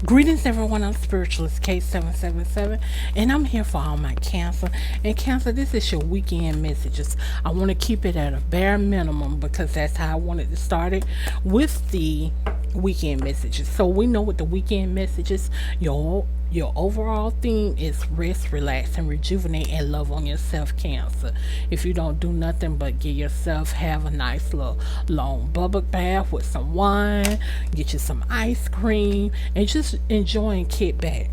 Greetings, everyone. I'm Spiritualist K777, and I'm here for all my Cancer. And Cancer, this is your weekend messages. I want to keep it at a bare minimum because that's how I wanted to start it with the weekend messages. So we know what the weekend messages, your overall theme is rest, relax, and rejuvenate and love on yourself, Cancer. If you don't do nothing but give yourself, have a nice little long bubble bath with some wine, get you some ice cream, and just enjoy and kick back.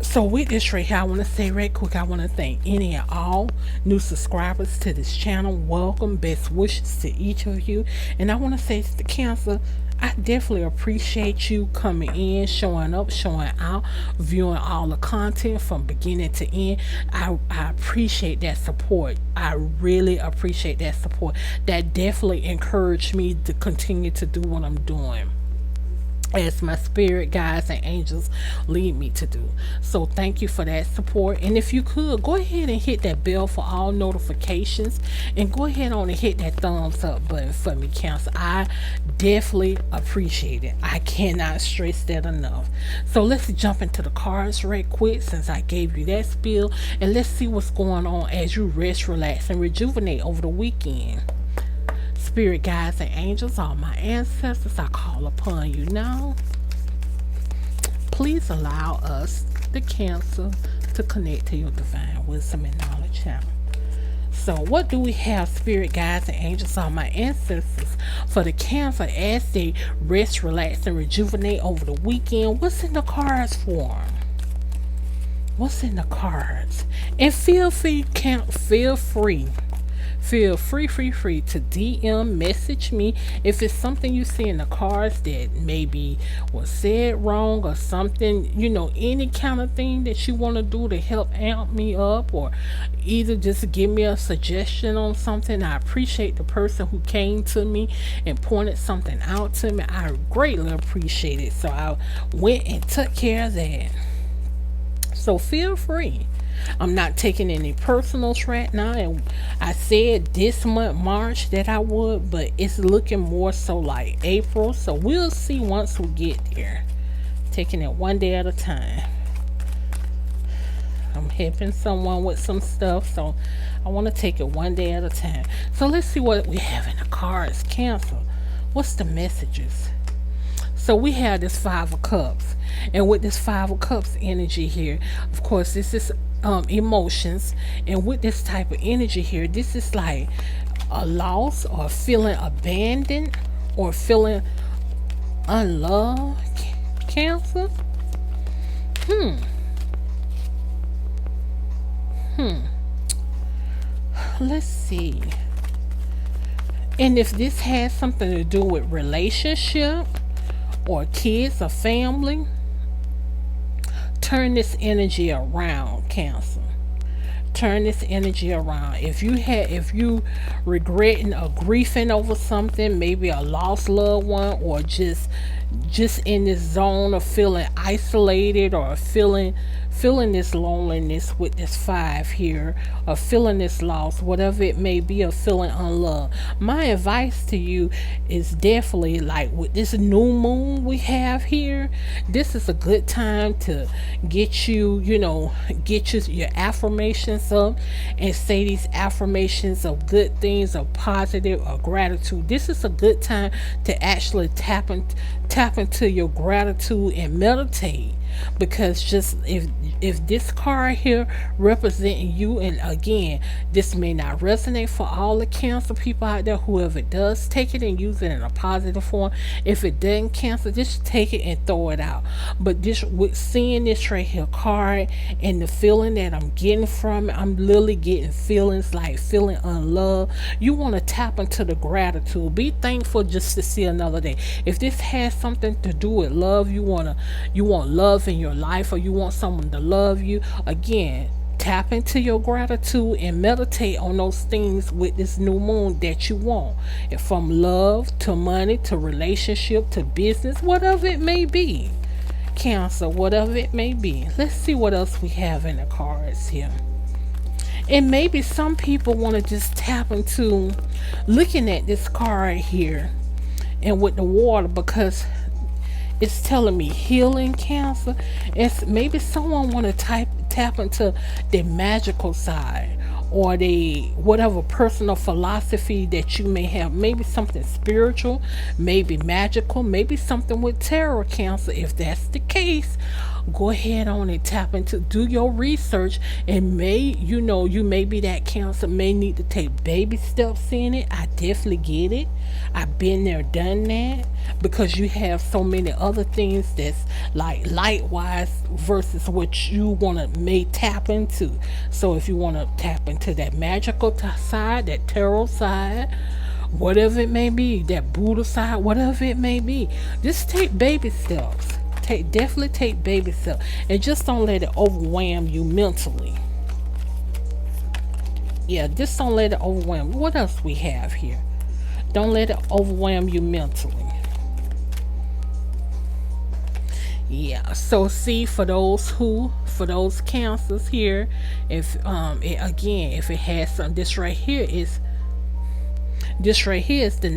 So with this right here, I want to say right quick, I want to thank any and all new subscribers to this channel. Welcome, best wishes to each of you. And I want to say to the Cancer, I definitely appreciate you coming in, showing up, showing out, viewing all the content from beginning to end. I appreciate that support. I really appreciate that support. That definitely encouraged me to continue to do what I'm doing as my spirit guides and angels lead me to do. So thank you for that support. And if you could go ahead and hit that bell for all notifications, and go ahead on and hit that thumbs up button for me, Cancer. I definitely appreciate it. I cannot stress that enough. So let's jump into the cards right quick since I gave you that spiel, and let's see what's going on as you rest, relax, and rejuvenate over the weekend. Spirit guides and angels, all my ancestors, I call upon you now. Please allow us, the Cancer, to connect to your divine wisdom and knowledge channel. So what do we have, spirit guides and angels, all my ancestors, for the Cancer as they rest, relax, and rejuvenate over the weekend? What's in the cards for 'em? What's in the cards? And feel free to DM message me if it's something you see in the cards that maybe was said wrong, or something, any kind of thing that you want to do to help amp me up, or either just give me a suggestion on something. I appreciate the person who came to me and pointed something out to me. I greatly appreciate it. So I went and took care of that. So feel free. I'm not taking any personals right now, and I said this month March that I would, but it's looking more so like April, so we'll see once we get there. Taking it one day at a time. I'm helping someone with some stuff, so I want to take it one day at a time. So let's see what we have in the cards, Cancer. What's the messages? So we have this Five of Cups, and with this Five of Cups energy here, of course, this is emotions, and with this type of energy here, this is like a loss, or feeling abandoned, or feeling unloved, Cancer. Hmm. Let's see. And if this has something to do with relationship or kids or family, turn this energy around, Cancer. Turn this energy around. If you regretting or grieving over something, maybe a lost loved one, or just in this zone of feeling isolated, or feeling this loneliness with this five here, or feeling this loss, whatever it may be, or feeling unloved, my advice to you is definitely, like with this new moon we have here, this is a good time to get your affirmations up, and say these affirmations of good things, of positive, or gratitude. This is a good time to actually tap into your gratitude and meditate, because just if this card here representing you, and again, this may not resonate for all the Cancer people out there. Whoever does, take it and use it in a positive form. If it doesn't, Cancer, just take it and throw it out. But this, with seeing this right here card, and the feeling that I'm getting from it, I'm literally getting feelings like feeling unloved. You want to tap into the gratitude. Be thankful just to see another day. If this has something to do with love, you want love in your life, or you want someone to love you, again, tap into your gratitude and meditate on those things with this new moon that you want. And from love to money to relationship to business, whatever it may be, Cancer, whatever it may be. Let's see what else we have in the cards here. And maybe some people want to just tap into looking at this card here, and with the water, because It's telling me healing, Cancer. It's maybe someone want to tap into the magical side, or the whatever personal philosophy that you may have. Maybe something spiritual, maybe magical, maybe something with tarot, Cancer. If that's the case, go ahead on and tap into, do your research, and you may be that Cancer may need to take baby steps in it. I definitely get it. I've been there, done that, because you have so many other things that's like light wise versus what you want to may tap into. So if you want to tap into that magical side, that tarot side, whatever it may be, that Buddha side, whatever it may be, just take baby steps. Definitely take baby steps, and just don't let it overwhelm you mentally. Yeah, just don't let it overwhelm. What else we have here? Don't let it overwhelm you mentally. Yeah. So see, for those cancers here, if again, if it has some, this right here is the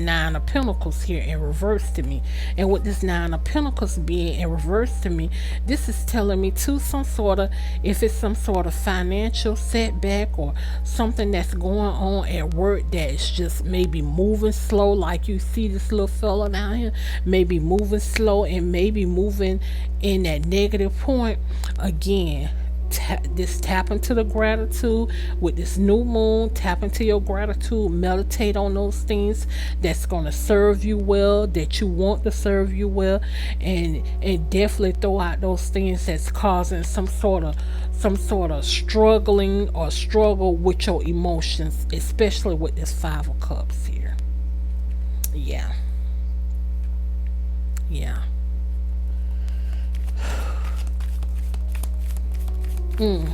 nine of pentacles here in reverse to me. And with this nine of pentacles being in reverse to me, this is telling me to some sort of, if it's some sort of financial setback or something that's going on at work that's just maybe moving slow, like you see this little fella down here, maybe moving slow and maybe moving in that negative point. Again, tap into the gratitude with this new moon. Tap into your gratitude, meditate on those things that's going to serve you well, that you want to serve you well, and definitely throw out those things that's causing some sort of struggling or struggle with your emotions, especially with this Five of Cups here. Yeah. Yeah. Mm.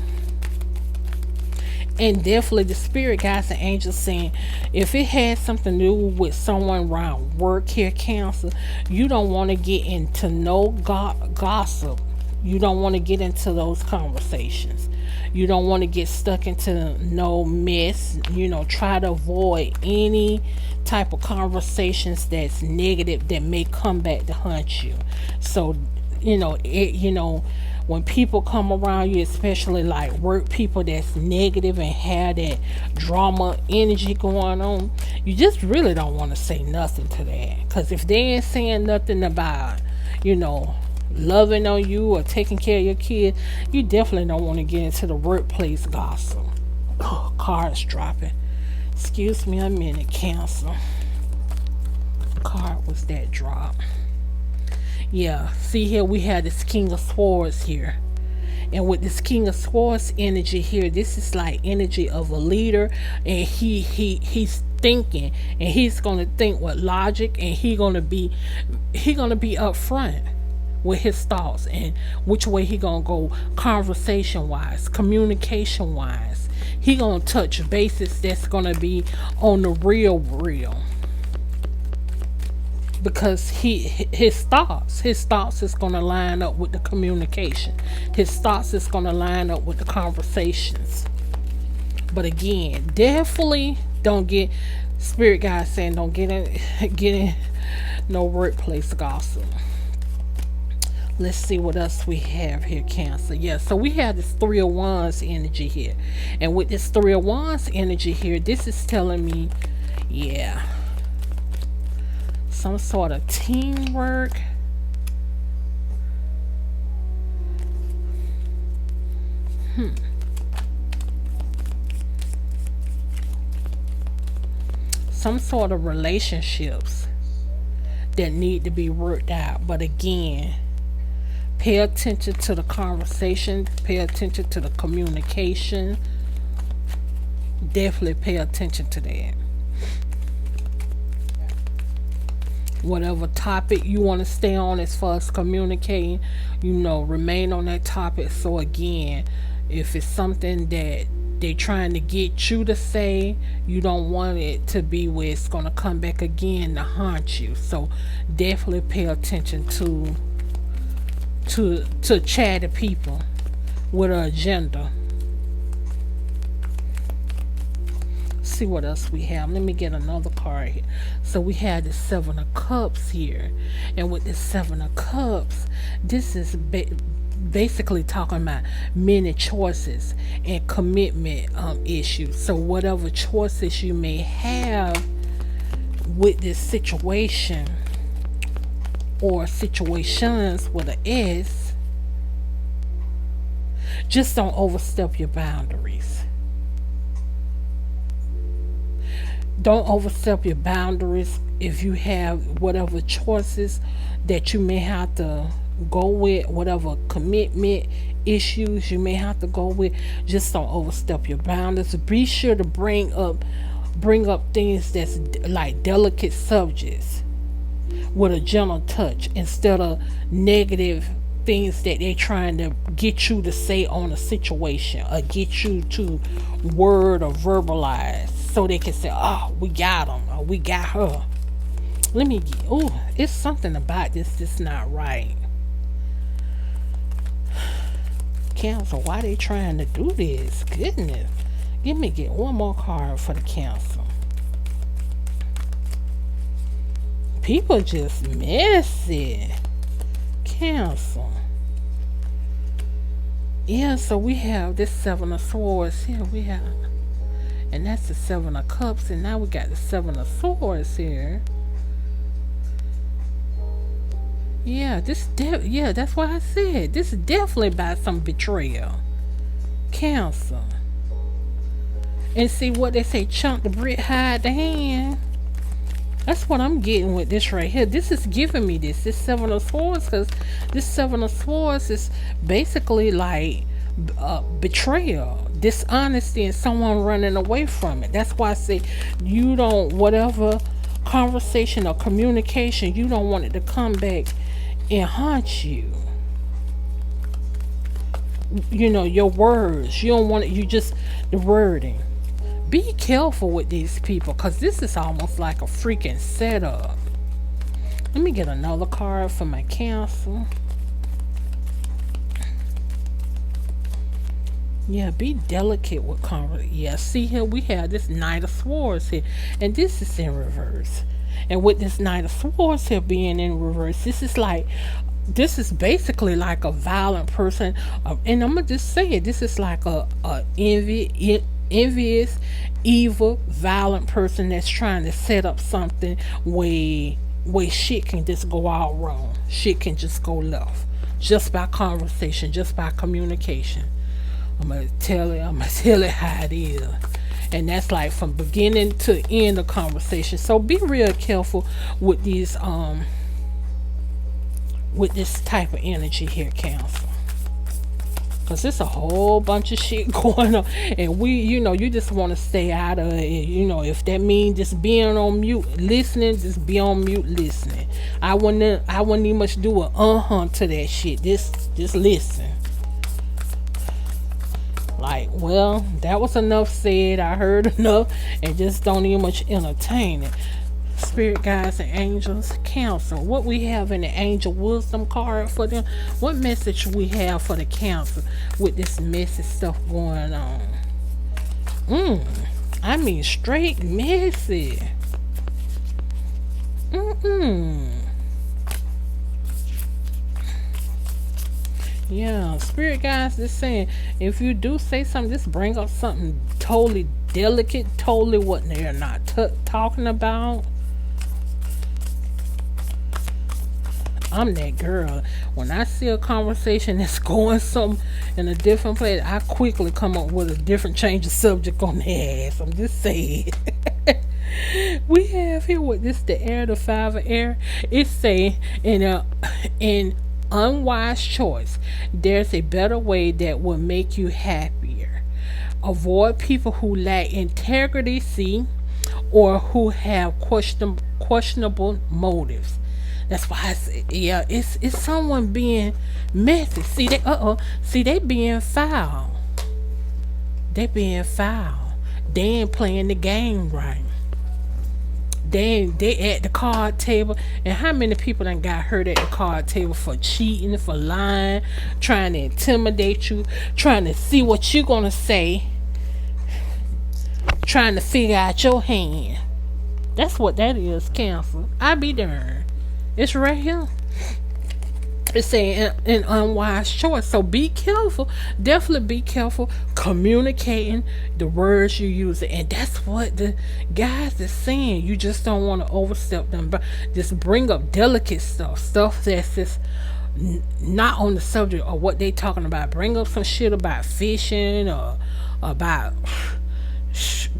And definitely the spirit guides and angels saying, if it has something to do with someone around work here, Cancer, you don't want to get into no gossip. You don't want to get into those conversations. You don't want to get stuck into no mess. Try to avoid any type of conversations that's negative, that may come back to haunt you. So when people come around you, especially like work people that's negative and have that drama energy going on, you just really don't want to say nothing to that. Because if they ain't saying nothing about, you know, loving on you or taking care of your kid, you definitely don't want to get into the workplace gossip. Oh, cards dropping. Excuse me a minute, Cancer. Card was that drop. Yeah, see here we have this King of Swords here. And with this King of Swords energy here, this is like energy of a leader, and he's thinking, and he's gonna think with logic, and he gonna be upfront with his thoughts and which way he gonna go, conversation wise, communication wise. He gonna touch bases that's gonna be on the real, because his thoughts is going to line up with the communication. His thoughts is going to line up with the conversations. But again, definitely don't get, spirit guys saying don't get in no workplace gossip. Let's see what else we have here, Cancer. Yeah, so we have this Three of Wands energy here. And with this Three of Wands energy here, this is telling me, yeah, some sort of teamwork. Some sort of relationships that need to be worked out. But again, pay attention to the conversation, pay attention to the communication. Definitely pay attention to that. Whatever topic you want to stay on as far as communicating, remain on that topic. So again, if it's something that they trying to get you to say, you don't want it to be where it's going to come back again to haunt you. So definitely pay attention to chatty people with an agenda. see what else we have. Let me get another card here. So we have the Seven of Cups here, and with the Seven of Cups, this is basically talking about many choices and commitment issues. So whatever choices you may have with this situation or situations with an S, just don't overstep your boundaries. Don't overstep your boundaries if you have whatever choices that you may have to go with, whatever commitment issues you may have to go with. Just don't overstep your boundaries. Be sure to bring up things that's like delicate subjects with a gentle touch instead of negative things that they're trying to get you to say on a situation or get you to word or verbalize so they can say, oh, we got him or we got her. Let me get, oh, it's something about this that's not right. Cancer, why they trying to do this? Goodness. Let me get one more card for the Cancer. People just messy. Cancer. Yeah, so we have this Seven of Swords here. We have, and that's the Seven of Cups, and now we got the Seven of Swords here. Yeah, yeah, that's what I said. This is definitely about some betrayal. Cancer. And see what they say, chunk the brick, hide the hand. That's what I'm getting with this right here. This is giving me this Seven of Swords, because this Seven of Swords is basically like betrayal, dishonesty, and someone running away from it. That's why I say you don't, whatever conversation or communication, you don't want it to come back and haunt you. You know, your words, you don't want it, you just, the wording. Be careful with these people, because this is almost like a freaking setup. Let me get another card for my Cancer. Yeah, be delicate with conversation. Yeah, see here we have this Knight of Swords here, and this is in reverse. And with this Knight of Swords here being in reverse, this is basically like a violent person. And I'm gonna just say it. This is like a envious, evil, violent person that's trying to set up something where shit can just go all wrong. Shit can just go left, just by conversation, just by communication. I'm gonna tell it how it is. And that's like from beginning to end of conversation. So be real careful with these with this type of energy here, Cancer. Because there's a whole bunch of shit going on. And you just want to stay out of it. If that means just being on mute, listening, just be on mute listening. I wouldn't even much do a to that shit. Just listen. Like, well, that was enough said. I heard enough. And just don't even much entertain it. Spirit guides and angels, Cancer. What we have in the angel wisdom card for them? What message we have for the Cancer with this messy stuff going on? I mean straight messy. Yeah, spirit guides just saying, if you do say something, just bring up something totally delicate, totally what they're not talking about. I'm that girl. When I see a conversation that's going some in a different place, I quickly come up with a different change of subject on their ass. I'm just saying. We have here with this the air, the five of air. It's saying in unwise choice, there's a better way that will make you happier. Avoid people who lack integrity, or who have questionable motives. That's why I say, yeah, it's someone being messy. See they being foul. They being foul. They ain't playing the game right. They at the card table, and how many people done got hurt at the card table for cheating, for lying, trying to intimidate you, trying to see what you gonna say, trying to figure out your hand. That's what that is, Cancer. I be darned. It's right here. It's saying an unwise choice. So be careful. Definitely be careful communicating the words you use. And that's what the guys is saying. You just don't want to overstep them. But just bring up delicate stuff. Stuff that's just not on the subject of what they talking about. Bring up some shit about fishing or about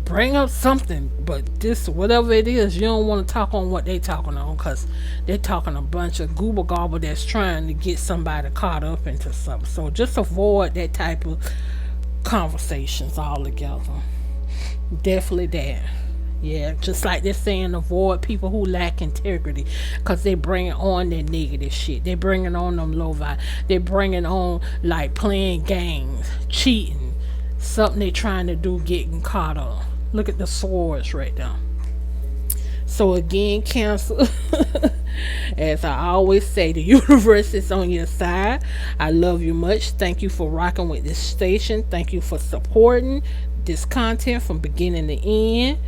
bring up something, but this whatever it is, you don't want to talk on what they talking on, because they're talking a bunch of goober gobble that's trying to get somebody caught up into something. So just avoid that type of conversations altogether. Definitely that. Yeah, just like they're saying, avoid people who lack integrity, because they bring on that negative shit. They bringing on them low vibe. They bringing on like playing games, cheating, something they trying to do, getting caught up. Look at the swords right there. So again, Cancer, as I always say, the universe is on your side. I love you much. Thank you for rocking with this station. Thank you for supporting this content from beginning to end.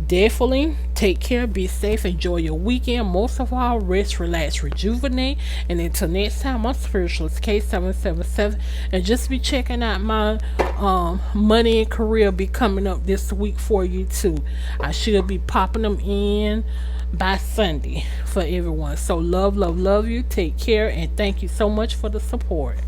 Definitely take care, be safe, enjoy your weekend. Most of all, rest, relax, rejuvenate. And until next time, I'm Spiritualist K777, and just be checking out my money and career be coming up this week for you too. I should be popping them in by Sunday for everyone. So love, love, love you. Take care, and thank you so much for the support.